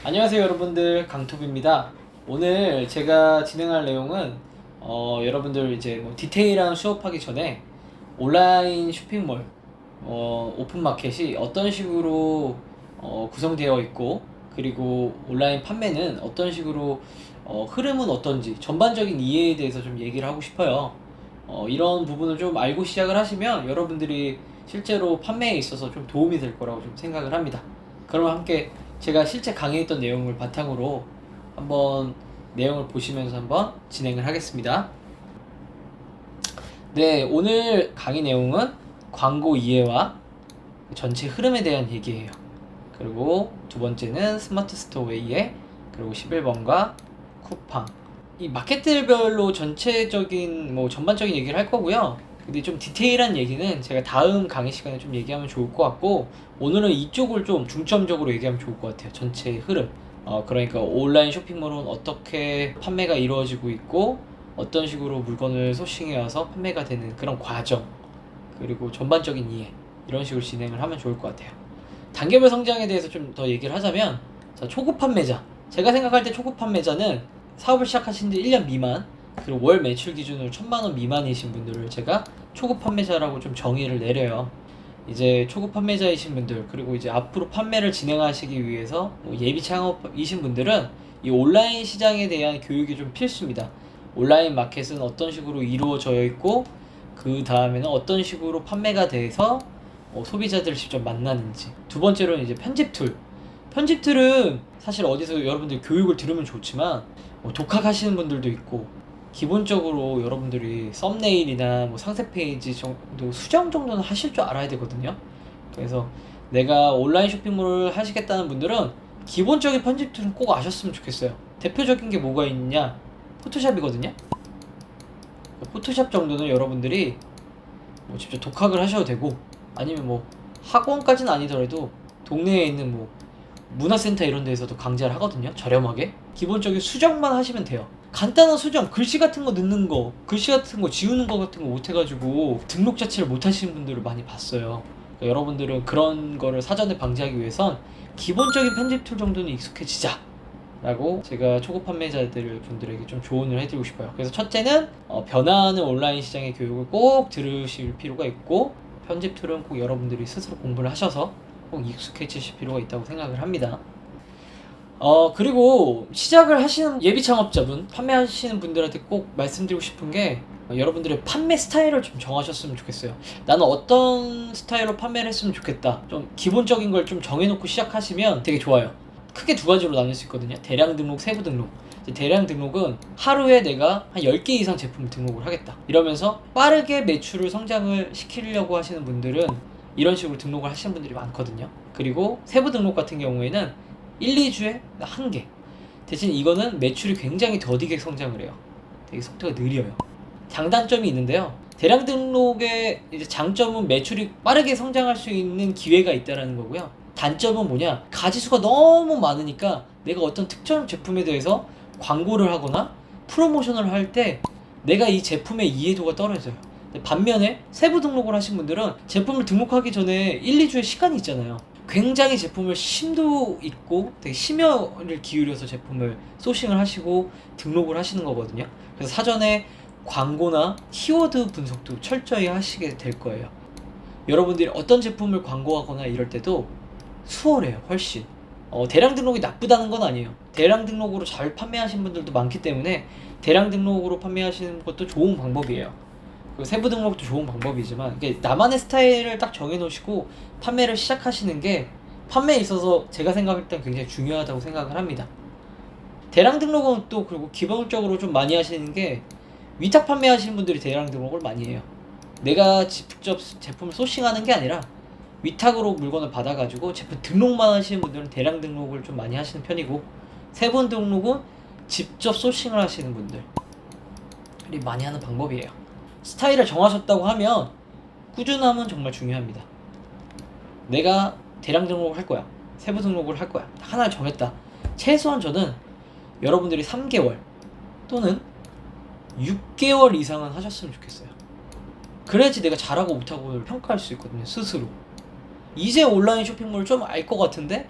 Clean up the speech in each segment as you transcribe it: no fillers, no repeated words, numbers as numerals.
안녕하세요 여러분들, 강토비입니다. 오늘 제가 진행할 내용은 여러분들 이제 뭐 디테일한 수업하기 전에 온라인 쇼핑몰 오픈마켓이 어떤 식으로 구성되어 있고, 그리고 온라인 판매는 어떤 식으로 흐름은 어떤지 전반적인 이해에 대해서 좀 얘기를 하고 싶어요. 이런 부분을 좀 알고 시작을 하시면 여러분들이 실제로 판매에 있어서 좀 도움이 될 거라고 좀 생각을 합니다. 그럼 함께 제가 실제 강의했던 내용을 바탕으로 한번 내용을 보시면서 한번 진행을 하겠습니다. 네, 오늘 강의 내용은 광고 이해와 전체 흐름에 대한 얘기예요. 그리고 두 번째는 스마트 스토어의 이해, 그리고 11번과 쿠팡. 이 마켓들별로 전체적인 전반적인 얘기를 할 거고요. 근데 좀 디테일한 얘기는 제가 다음 강의 시간에 좀 얘기하면 좋을 것 같고, 오늘은 이쪽을 좀 중점적으로 얘기하면 좋을 것 같아요. 전체 흐름. 그러니까 온라인 쇼핑몰은 어떻게 판매가 이루어지고 있고, 어떤 식으로 물건을 소싱해 와서 판매가 되는 그런 과정, 그리고 전반적인 이해, 이런 식으로 진행을 하면 좋을 것 같아요. 단계별 성장에 대해서 좀 더 얘기를 하자면, 자, 초급 판매자. 제가 생각할 때 초급 판매자는 사업을 시작하신 지 1년 미만, 그리고 월 매출 기준으로 1000만원 미만이신 분들을 제가 초급 판매자라고 좀 정의를 내려요. 이제 초급 판매자이신 분들, 그리고 이제 앞으로 판매를 진행하시기 위해서 예비 창업이신 분들은 이 온라인 시장에 대한 교육이 좀 필수입니다. 온라인 마켓은 어떤 식으로 이루어져 있고, 그 다음에는 어떤 식으로 판매가 돼서 소비자들을 직접 만나는지. 두 번째로는 이제 편집 툴. 편집 툴은 사실 어디서 여러분들 교육을 들으면 좋지만 독학하시는 분들도 있고, 기본적으로 여러분들이 썸네일이나 상세 페이지 정도 수정 정도는 하실 줄 알아야 되거든요. 그래서 내가 온라인 쇼핑몰을 하시겠다는 분들은 기본적인 편집 툴은 꼭 아셨으면 좋겠어요. 대표적인 게 뭐가 있냐? 포토샵이거든요. 포토샵 정도는 여러분들이 직접 독학을 하셔도 되고, 아니면 학원까지는 아니더라도 동네에 있는 문화센터 이런 데에서도 강좌를 하거든요. 저렴하게. 기본적인 수정만 하시면 돼요. 간단한 수정, 글씨 같은 거 넣는 거, 글씨 같은 거 지우는 거 같은 거 못해가지고 등록 자체를 못하시는 분들을 많이 봤어요. 그러니까 여러분들은 그런 거를 사전에 방지하기 위해선 기본적인 편집 툴 정도는 익숙해지자 라고 제가 초급 판매자들 분들에게 좀 조언을 해드리고 싶어요. 그래서 첫째는 변화하는 온라인 시장의 교육을 꼭 들으실 필요가 있고, 편집 툴은 꼭 여러분들이 스스로 공부를 하셔서 꼭 익숙해지실 필요가 있다고 생각을 합니다. 그리고 시작을 하시는 예비 창업자분, 판매하시는 분들한테 꼭 말씀드리고 싶은 게, 여러분들의 판매 스타일을 좀 정하셨으면 좋겠어요. 나는 어떤 스타일로 판매를 했으면 좋겠다. 좀 기본적인 걸 좀 정해놓고 시작하시면 되게 좋아요. 크게 두 가지로 나눌 수 있거든요. 대량 등록, 세부 등록. 대량 등록은 하루에 내가 한 10개 이상 제품을 등록을 하겠다, 이러면서 빠르게 매출을 성장을 시키려고 하시는 분들은 이런 식으로 등록을 하시는 분들이 많거든요. 그리고 세부 등록 같은 경우에는 1, 2주에 한 개. 대신 이거는 매출이 굉장히 더디게 성장을 해요. 되게 속도가 느려요. 장단점이 있는데요. 대량 등록의 이제 장점은 매출이 빠르게 성장할 수 있는 기회가 있다는 거고요. 단점은 뭐냐? 가지수가 너무 많으니까 내가 어떤 특정 제품에 대해서 광고를 하거나 프로모션을 할 때 내가 이 제품의 이해도가 떨어져요. 반면에 세부 등록을 하신 분들은 제품을 등록하기 전에 1, 2주의 시간이 있잖아요. 굉장히 제품을 심도 있고 되게 심혈을 기울여서 제품을 소싱을 하시고 등록을 하시는 거거든요. 그래서 사전에 광고나 키워드 분석도 철저히 하시게 될 거예요. 여러분들이 어떤 제품을 광고하거나 이럴 때도 수월해요, 훨씬. 대량 등록이 나쁘다는 건 아니에요. 대량 등록으로 잘 판매하시는 분들도 많기 때문에 대량 등록으로 판매하시는 것도 좋은 방법이에요. 세부 등록도 좋은 방법이지만, 나만의 스타일을 딱 정해놓으시고 판매를 시작하시는 게 판매에 있어서 제가 생각할 땐 굉장히 중요하다고 생각을 합니다. 대량 등록은 또 그리고 기본적으로 좀 많이 하시는 게, 위탁 판매하시는 분들이 대량 등록을 많이 해요. 내가 직접 제품을 소싱하는 게 아니라 위탁으로 물건을 받아가지고 제품 등록만 하시는 분들은 대량 등록을 좀 많이 하시는 편이고, 세부 등록은 직접 소싱을 하시는 분들이 많이 하는 방법이에요. 스타일을 정하셨다고 하면 꾸준함은 정말 중요합니다. 내가 대량 등록을 할 거야, 세부 등록을 할 거야, 하나를 정했다. 최소한 저는 여러분들이 3개월 또는 6개월 이상은 하셨으면 좋겠어요. 그래야지 내가 잘하고 못하고를 평가할 수 있거든요, 스스로. 이제 온라인 쇼핑몰을 좀 알 것 같은데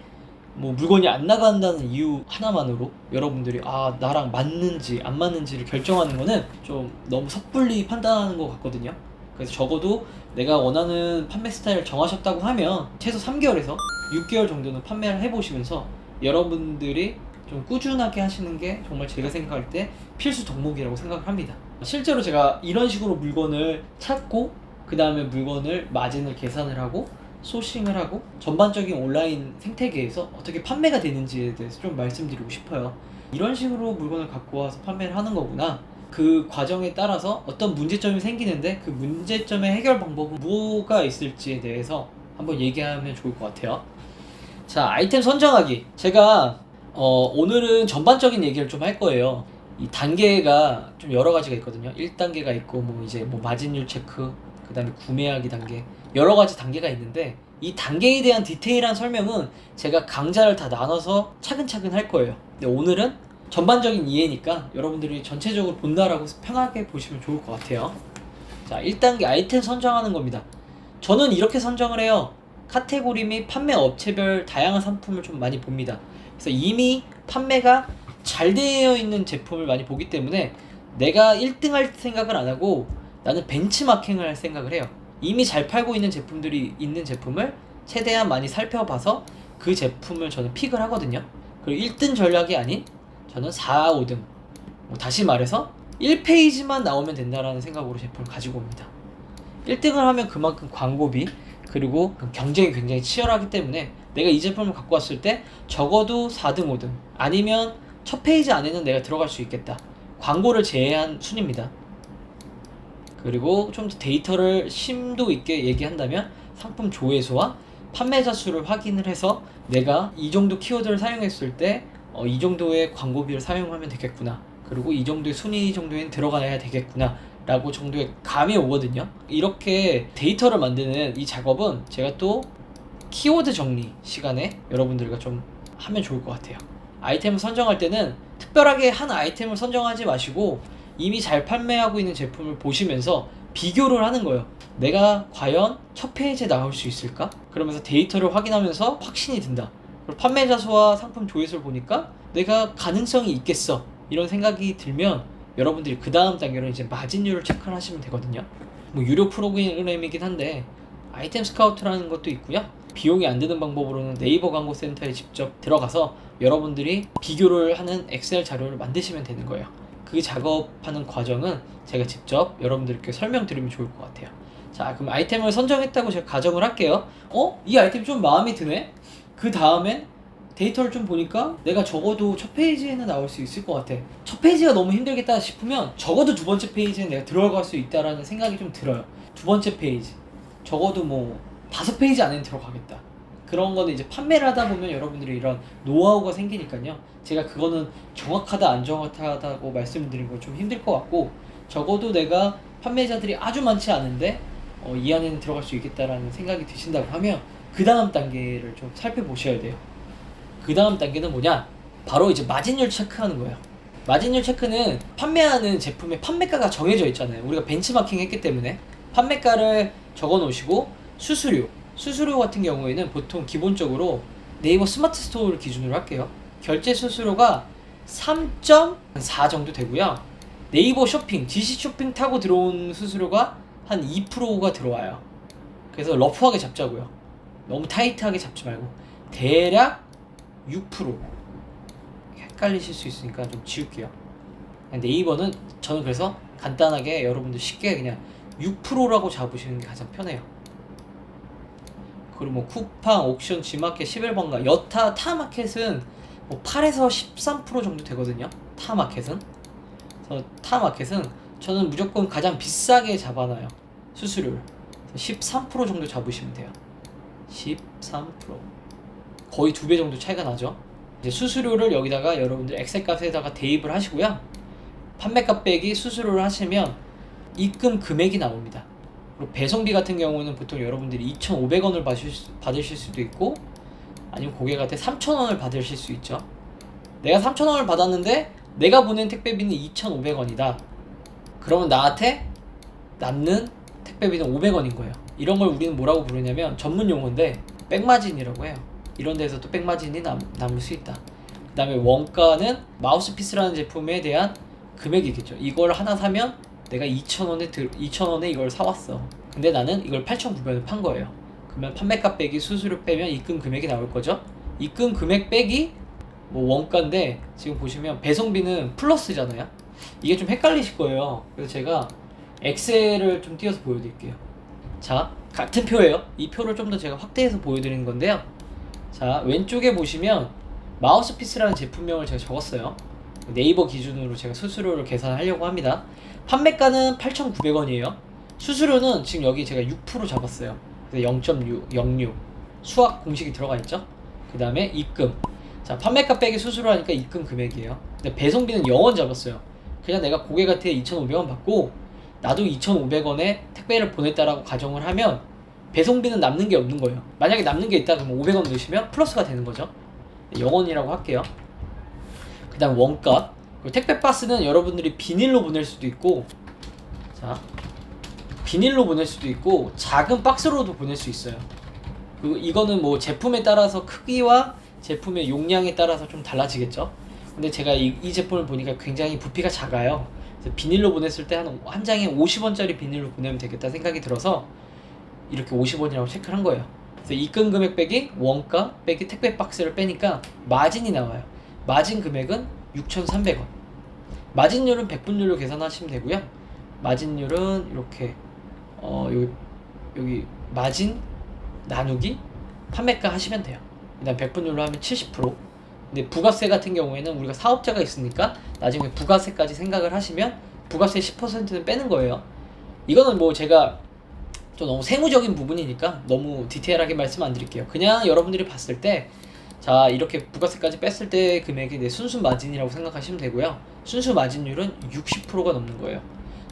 뭐 물건이 안 나간다는 이유 하나만으로 여러분들이 나랑 맞는지 안 맞는지를 결정하는 거는 좀 너무 섣불리 판단하는 것 같거든요. 그래서 적어도 내가 원하는 판매 스타일을 정하셨다고 하면 최소 3개월에서 6개월 정도는 판매를 해보시면서 여러분들이 좀 꾸준하게 하시는 게 정말 제가 생각할 때 필수 덕목이라고 생각을 합니다. 실제로 제가 이런 식으로 물건을 찾고 그 다음에 물건을 마진을 계산을 하고 소싱을 하고 전반적인 온라인 생태계에서 어떻게 판매가 되는지에 대해서 좀 말씀드리고 싶어요. 이런 식으로 물건을 갖고 와서 판매를 하는 거구나. 그 과정에 따라서 어떤 문제점이 생기는데 그 문제점의 해결 방법은 뭐가 있을지에 대해서 한번 얘기하면 좋을 것 같아요. 자, 아이템 선정하기. 제가 오늘은 전반적인 얘기를 좀 할 거예요. 이 단계가 좀 여러 가지가 있거든요. 1단계가 있고 뭐 마진율 체크, 그 다음에 구매하기 단계, 여러 가지 단계가 있는데 이 단계에 대한 디테일한 설명은 제가 강좌를 다 나눠서 차근차근 할 거예요. 근데 오늘은 전반적인 이해니까 여러분들이 전체적으로 본다라고 편하게 보시면 좋을 것 같아요. 자, 1단계 아이템 선정하는 겁니다. 저는 이렇게 선정을 해요. 카테고리 및 판매 업체별 다양한 상품을 좀 많이 봅니다. 그래서 이미 판매가 잘 되어 있는 제품을 많이 보기 때문에 내가 1등 할 생각을 안 하고 나는 벤치마킹을 할 생각을 해요. 이미 잘 팔고 있는 제품들이 있는 제품을 최대한 많이 살펴봐서 그 제품을 저는 픽을 하거든요. 그리고 1등 전략이 아닌 저는 4, 5등, 다시 말해서 1페이지만 나오면 된다라는 생각으로 제품을 가지고 옵니다. 1등을 하면 그만큼 광고비 그리고 경쟁이 굉장히 치열하기 때문에 내가 이 제품을 갖고 왔을 때 적어도 4등, 5등 아니면 첫 페이지 안에는 내가 들어갈 수 있겠다. 광고를 제외한 순입니다. 그리고 좀 더 데이터를 심도 있게 얘기한다면 상품 조회수와 판매자 수를 확인을 해서 내가 이 정도 키워드를 사용했을 때 이 정도의 광고비를 사용하면 되겠구나. 그리고 이 정도의 순위 정도엔 들어가야 되겠구나. 라고 정도의 감이 오거든요. 이렇게 데이터를 만드는 이 작업은 제가 또 키워드 정리 시간에 여러분들과 좀 하면 좋을 것 같아요. 아이템을 선정할 때는 특별하게 한 아이템을 선정하지 마시고 이미 잘 판매하고 있는 제품을 보시면서 비교를 하는 거예요. 내가 과연 첫 페이지에 나올 수 있을까? 그러면서 데이터를 확인하면서 확신이 든다. 그리고 판매자 수와 상품 조회수를 보니까 내가 가능성이 있겠어. 이런 생각이 들면 여러분들이 그 다음 단계로 이제 마진율을 체크를 하시면 되거든요. 유료 프로그램이긴 한데 아이템 스카우트라는 것도 있고요. 비용이 안 드는 방법으로는 네이버 광고 센터에 직접 들어가서 여러분들이 비교를 하는 엑셀 자료를 만드시면 되는 거예요. 그 작업하는 과정은 제가 직접 여러분들께 설명드리면 좋을 것 같아요. 자, 그럼 아이템을 선정했다고 제가 가정을 할게요. 이 아이템 좀 마음에 드네? 그 다음엔 데이터를 좀 보니까 내가 적어도 첫 페이지에는 나올 수 있을 것 같아. 첫 페이지가 너무 힘들겠다 싶으면 적어도 두 번째 페이지에 내가 들어갈 수 있다라는 생각이 좀 들어요. 두 번째 페이지 적어도 5페이지 안에는 들어가겠다. 그런 거는 이제 판매를 하다 보면 여러분들이 이런 노하우가 생기니까요. 제가 그거는 정확하다 안 정확하다고 말씀드린 건 좀 힘들 것 같고 적어도 내가 판매자들이 아주 많지 않은데 이 안에는 들어갈 수 있겠다라는 생각이 드신다고 하면 그 다음 단계를 좀 살펴보셔야 돼요. 그 다음 단계는 뭐냐? 바로 이제 마진율 체크하는 거예요. 마진율 체크는 판매하는 제품의 판매가가 정해져 있잖아요. 우리가 벤치마킹 했기 때문에 판매가를 적어 놓으시고 수수료 같은 경우에는 보통 기본적으로 네이버 스마트 스토어를 기준으로 할게요. 결제 수수료가 3.4 정도 되고요. 네이버 쇼핑, DC 쇼핑 타고 들어온 수수료가 한 2%가 들어와요. 그래서 러프하게 잡자고요. 너무 타이트하게 잡지 말고 대략 6%. 헷갈리실 수 있으니까 좀 지울게요. 네이버는 저는 그래서 간단하게 여러분들 쉽게 그냥 6%라고 잡으시는 게 가장 편해요. 그리고 쿠팡, 옥션, G마켓, 11번가, 여타, 타마켓은 8에서 13% 정도 되거든요. 타마켓은. 그래서 타마켓은 저는 무조건 가장 비싸게 잡아놔요. 수수료를. 13% 정도 잡으시면 돼요. 13%. 거의 2배 정도 차이가 나죠. 이제 수수료를 여기다가 여러분들 엑셀 값에다가 대입을 하시고요. 판매값 빼기 수수료를 하시면 입금 금액이 나옵니다. 그리고 배송비 같은 경우는 보통 여러분들이 2,500원을 받으실 수도 있고 아니면 고객한테 3,000원을 받으실 수 있죠. 내가 3,000원을 받았는데 내가 보낸 택배비는 2,500원이다. 그러면 나한테 남는 택배비는 500원인 거예요. 이런 걸 우리는 뭐라고 부르냐면 전문 용어인데 백마진이라고 해요. 이런 데서 또 백마진이 남을 수 있다. 그 다음에 원가는 마우스피스라는 제품에 대한 금액이겠죠. 이걸 하나 사면 내가 2,000원에 이걸 사왔어. 근데 나는 이걸 8,900원에 판 거예요. 그러면 판매가 빼기 수수료 빼면 입금 금액이 나올 거죠. 입금 금액 빼기 뭐 원가인데 지금 보시면 배송비는 플러스잖아요. 이게 좀 헷갈리실 거예요. 그래서 제가 엑셀을 좀 띄워서 보여드릴게요. 자, 같은 표예요. 이 표를 좀 더 제가 확대해서 보여드리는 건데요. 자, 왼쪽에 보시면 마우스피스라는 제품명을 제가 적었어요. 네이버 기준으로 제가 수수료를 계산하려고 합니다. 판매가는 8,900원이에요. 수수료는 지금 여기 제가 6% 잡았어요. 그래서 0.06 수학 공식이 들어가 있죠. 그 다음에 입금. 자, 판매가 빼기 수수료 하니까 입금 금액이에요. 근데 배송비는 0원 잡았어요. 그냥 내가 고객한테 2,500원 받고 나도 2,500원에 택배를 보냈다라고 가정을 하면 배송비는 남는 게 없는 거예요. 만약에 남는 게 있다 그러면 500원 넣으시면 플러스가 되는 거죠. 0원이라고 할게요. 그 다음 원가. 택배 박스는 여러분들이 비닐로 보낼 수도 있고, 자, 비닐로 보낼 수도 있고 작은 박스로도 보낼 수 있어요. 그리고 이거는 뭐 제품에 따라서 크기와 제품의 용량에 따라서 좀 달라지겠죠. 근데 제가 이 제품을 보니까 굉장히 부피가 작아요. 그래서 비닐로 보냈을 때 한 장에 50원짜리 비닐로 보내면 되겠다 생각이 들어서 이렇게 50원이라고 체크를 한 거예요. 그래서 입금 금액 빼기 원가 빼기 택배 박스를 빼니까 마진이 나와요. 마진 금액은 6,300원. 마진율은 100분율로 계산하시면 되고요. 마진율은 이렇게 여기 마진 나누기 판매가 하시면 돼요. 그다음 100분율로 하면 70%. 근데 부가세 같은 경우에는 우리가 사업자가 있으니까 나중에 부가세까지 생각을 하시면 부가세 10%는 빼는 거예요. 이거는 뭐 제가 좀 너무 세무적인 부분이니까 너무 디테일하게 말씀 안 드릴게요. 그냥 여러분들이 봤을 때 자, 이렇게 부가세까지 뺐을 때 금액이 내 순수 마진이라고 생각하시면 되고요. 순수 마진율은 60%가 넘는 거예요.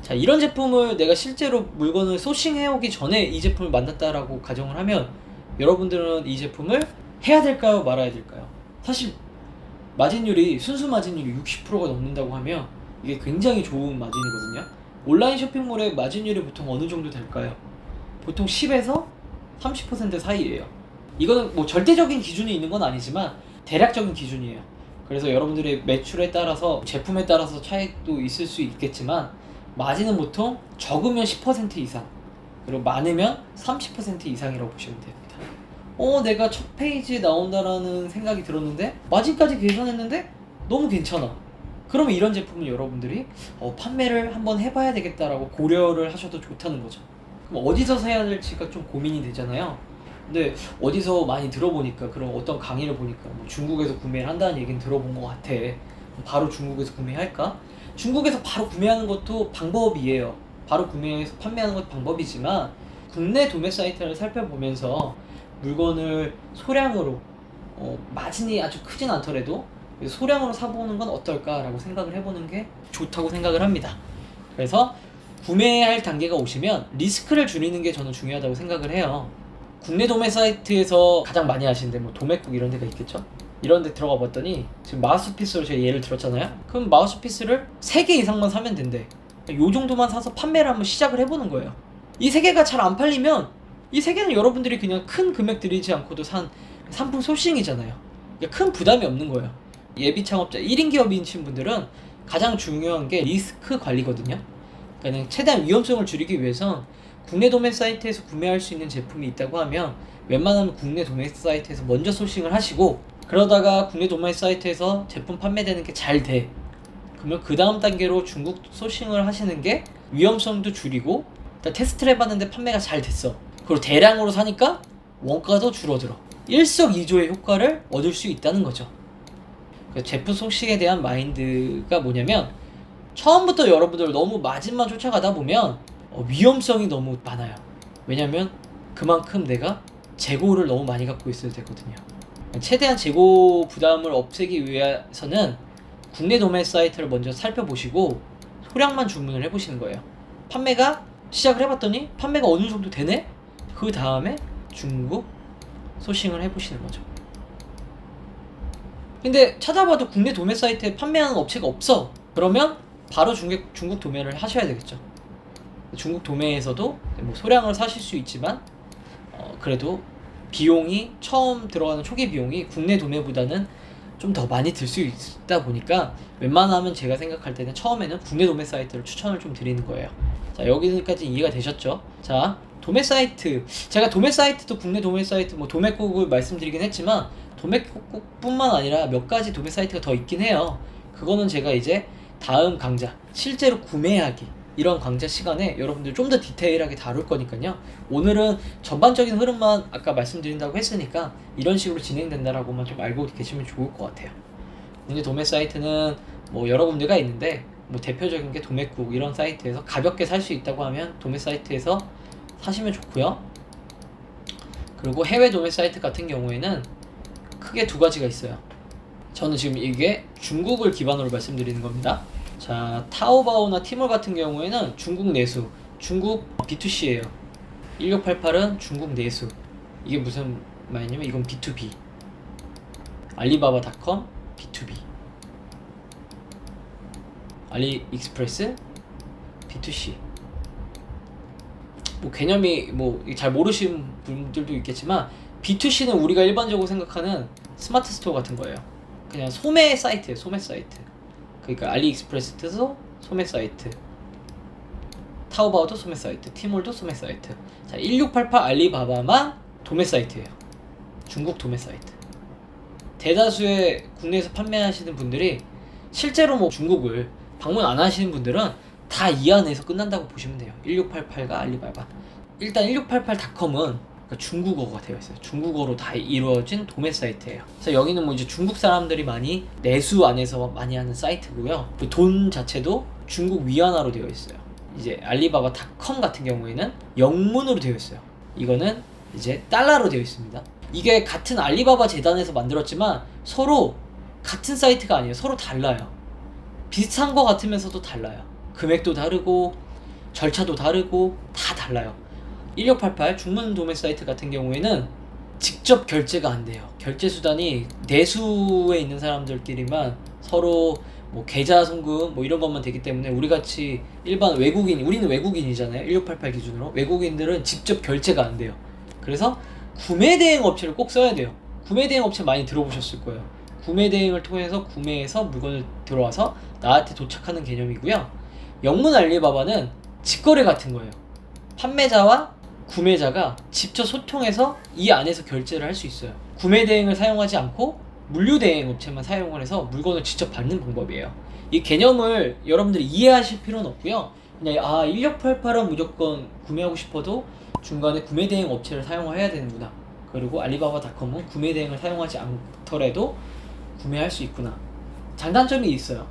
자, 이런 제품을 내가 실제로 물건을 소싱해오기 전에 이 제품을 만났다라고 가정을 하면 여러분들은 이 제품을 해야 될까요? 말아야 될까요? 사실 마진율이 순수 마진율이 60%가 넘는다고 하면 이게 굉장히 좋은 마진이거든요. 온라인 쇼핑몰의 마진율이 보통 어느 정도 될까요? 보통 10에서 30% 사이예요. 이거는 뭐 절대적인 기준이 있는 건 아니지만 대략적인 기준이에요. 그래서 여러분들의 매출에 따라서 제품에 따라서 차이도 있을 수 있겠지만 마진은 보통 적으면 10% 이상 그리고 많으면 30% 이상이라고 보시면 됩니다. 내가 첫 페이지에 나온다라는 생각이 들었는데 마진까지 계산했는데 너무 괜찮아. 그러면 이런 제품은 여러분들이 판매를 한번 해봐야 되겠다라고 고려를 하셔도 좋다는 거죠. 그럼 어디서 사야 될지가 좀 고민이 되잖아요. 근데 어디서 많이 들어보니까 그런 어떤 강의를 보니까 뭐 중국에서 구매를 한다는 얘기는 들어본 것 같아. 바로 중국에서 구매할까? 중국에서 바로 구매하는 것도 방법이에요. 바로 구매해서 판매하는 것도 방법이지만 국내 도매 사이트를 살펴보면서 물건을 소량으로 마진이 아주 크진 않더라도 소량으로 사보는 건 어떨까라고 생각을 해보는 게 좋다고 생각을 합니다. 그래서 구매할 단계가 오시면 리스크를 줄이는 게 저는 중요하다고 생각을 해요. 국내 도매 사이트에서 가장 많이 하시는데 뭐 도매국 이런 데가 있겠죠? 이런 데 들어가 봤더니 지금 마우스피스로 제가 예를 들었잖아요. 그럼 마우스피스를 3개 이상만 사면 된대. 요 정도만 사서 판매를 한번 시작을 해보는 거예요. 이 3개가 잘 안 팔리면 이 3개는 여러분들이 그냥 큰 금액 들이지 않고도 산 상품 소싱이잖아요. 그러니까 큰 부담이 없는 거예요. 예비 창업자 1인 기업이신 분들은 가장 중요한 게 리스크 관리거든요. 그러니까 최대한 위험성을 줄이기 위해선 국내 도매 사이트에서 구매할 수 있는 제품이 있다고 하면 웬만하면 국내 도매 사이트에서 먼저 소싱을 하시고 그러다가 국내 도매 사이트에서 제품 판매되는 게 잘 돼. 그러면 그 다음 단계로 중국 소싱을 하시는 게 위험성도 줄이고 일단 테스트를 해봤는데 판매가 잘 됐어. 그리고 대량으로 사니까 원가도 줄어들어. 일석이조의 효과를 얻을 수 있다는 거죠. 제품 소싱에 대한 마인드가 뭐냐면 처음부터 여러분들 너무 마진만 쫓아가다 보면 위험성이 너무 많아요. 왜냐면 그만큼 내가 재고를 너무 많이 갖고 있어야 되거든요. 최대한 재고 부담을 없애기 위해서는 국내 도매 사이트를 먼저 살펴보시고 소량만 주문을 해보시는 거예요. 판매가 시작을 해봤더니 판매가 어느 정도 되네? 그 다음에 중국 소싱을 해보시는 거죠. 근데 찾아봐도 국내 도매 사이트에 판매하는 업체가 없어. 그러면 바로 중국 도매를 하셔야 되겠죠. 중국 도매에서도 뭐 소량을 사실 수 있지만 그래도 비용이 처음 들어가는 초기 비용이 국내 도매보다는 좀 더 많이 들 수 있다 보니까 웬만하면 제가 생각할 때는 처음에는 국내 도매 사이트를 추천을 좀 드리는 거예요. 자, 여기까지 이해가 되셨죠? 자, 도매 사이트, 제가 도매 사이트도 국내 도매 사이트 뭐 도매국을 말씀드리긴 했지만 도매국뿐만 아니라 몇 가지 도매 사이트가 더 있긴 해요. 그거는 제가 이제 다음 강좌 실제로 구매하기 이런 강좌 시간에 여러분들 좀 더 디테일하게 다룰 거니까요. 오늘은 전반적인 흐름만 아까 말씀드린다고 했으니까 이런 식으로 진행된다라고만 좀 알고 계시면 좋을 것 같아요. 국내 도매 사이트는 뭐 여러 군데가 있는데 뭐 대표적인 게 도매국 이런 사이트에서 가볍게 살 수 있다고 하면 도매 사이트에서 사시면 좋고요. 그리고 해외 도매 사이트 같은 경우에는 크게 두 가지가 있어요. 저는 지금 이게 중국을 기반으로 말씀드리는 겁니다. 자, 타오바오나 티몰 같은 경우에는 중국 내수, 중국 B2C예요. 1688은 중국 내수. 이게 무슨 말이냐면 이건 B2B. 알리바바닷컴 B2B. 알리익스프레스 B2C. 뭐 개념이 뭐 잘 모르시는 분들도 있겠지만 B2C는 우리가 일반적으로 생각하는 스마트 스토어 같은 거예요. 그냥 소매 사이트예요. 소매 사이트. 그러니까 알리익스프레스도 소매 사이트, 타오바오도 소매 사이트, 티몰도 소매 사이트. 자, 1688 알리바바만 도매 사이트예요. 중국 도매 사이트. 대다수의 국내에서 판매하시는 분들이 실제로 뭐 중국을 방문 안 하시는 분들은 다 이 안에서 끝난다고 보시면 돼요. 1688과 알리바바. 일단 1688.com은 중국어가 되어 있어요. 중국어로 다 이루어진 도매 사이트예요. 그래서 여기는 뭐 이제 중국 사람들이 많이 내수 안에서 많이 하는 사이트고요. 그 돈 자체도 중국 위안화로 되어 있어요. 이제 알리바바닷컴 같은 경우에는 영문으로 되어 있어요. 이거는 이제 달러로 되어 있습니다. 이게 같은 알리바바 재단에서 만들었지만 서로 같은 사이트가 아니에요. 서로 달라요. 비슷한 거 같으면서도 달라요. 금액도 다르고 절차도 다르고 다 달라요. 1688 중문 도매 사이트 같은 경우에는 직접 결제가 안 돼요. 결제 수단이 내수에 있는 사람들끼리만 서로 뭐 계좌 송금 뭐 이런 것만 되기 때문에 우리같이 일반 외국인, 우리는 외국인이잖아요. 1688 기준으로 외국인들은 직접 결제가 안 돼요. 그래서 구매 대행 업체를 꼭 써야 돼요. 구매 대행 업체 많이 들어보셨을 거예요. 구매 대행을 통해서 구매해서 물건을 들어와서 나한테 도착하는 개념이고요. 영문 알리바바는 직거래 같은 거예요. 판매자와 구매자가 직접 소통해서 이 안에서 결제를 할 수 있어요. 구매 대행을 사용하지 않고 물류 대행 업체만 사용을 해서 물건을 직접 받는 방법이에요. 이 개념을 여러분들이 이해하실 필요는 없고요. 그냥 1688은 무조건 구매하고 싶어도 중간에 구매 대행 업체를 사용해야 되는구나. 그리고 알리바바닷컴은 구매 대행을 사용하지 않더라도 구매할 수 있구나. 장단점이 있어요.